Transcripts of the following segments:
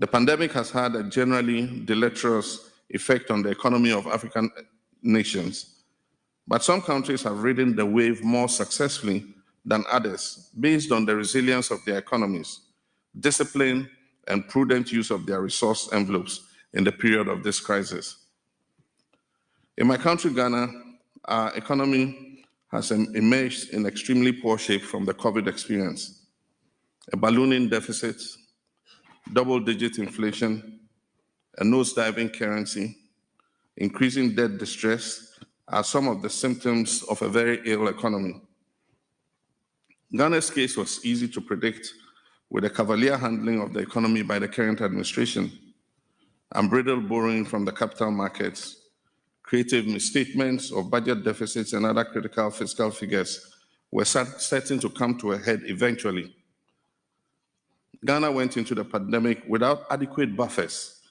The pandemic has had a generally deleterious effect on the economy of African nations, but some countries have ridden the wave more successfully than others based on the resilience of their economies, discipline, and prudent use of their resource envelopes in the period of this crisis. In my country, Ghana, our economy has emerged in extremely poor shape from the COVID experience. A ballooning deficit, double-digit inflation, a nose-diving currency, increasing debt distress are some of the symptoms of a very ill economy. Ghana's case was easy to predict with the cavalier handling of the economy by the current administration, unbridled borrowing from the capital markets, creative misstatements of budget deficits and other critical fiscal figures were certain to come to a head eventually. Ghana went into the pandemic without adequate buffers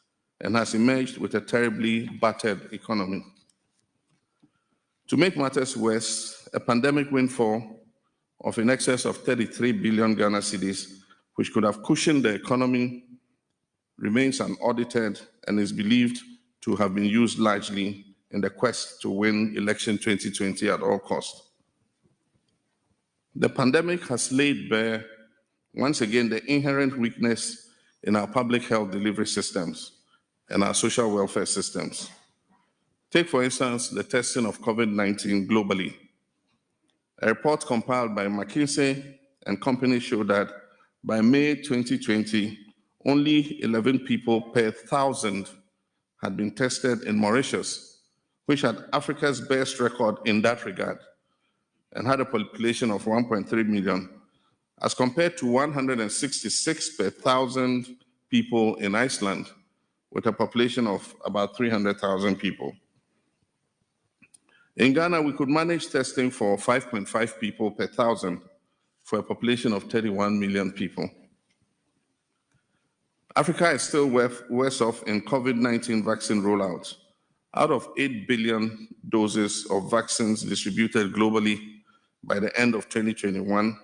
and has emerged with a terribly battered economy. To make matters worse, a pandemic windfall of in excess of 33 billion Ghana cedis, which could have cushioned the economy, remains unaudited and is believed to have been used largely in the quest to win election 2020 at all costs. The pandemic has laid bare, once again, the inherent weakness in our public health delivery systems and our social welfare systems. Take, for instance, the testing of COVID-19 globally. A report compiled by McKinsey and company showed that by May 2020, only 11 people per 1,000 had been tested in Mauritius, which had Africa's best record in that regard and had a population of 1.3 million, as compared to 166 per 1,000 people in Iceland, with a population of about 300,000 people. In Ghana, we could manage testing for 5.5 people per 1,000 for a population of 31 million people. Africa is still worse off in COVID-19 vaccine rollout. Out of 8 billion doses of vaccines distributed globally by the end of 2021,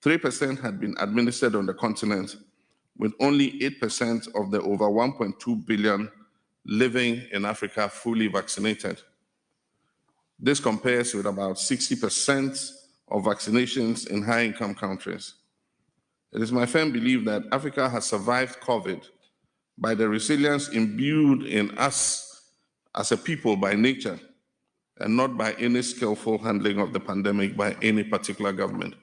3% had been administered on the continent, with only 8% of the over 1.2 billion living in Africa fully vaccinated. This compares with about 60% of vaccinations in high-income countries. It is my firm belief that Africa has survived COVID by the resilience imbued in us as a people by nature, and not by any skillful handling of the pandemic by any particular government.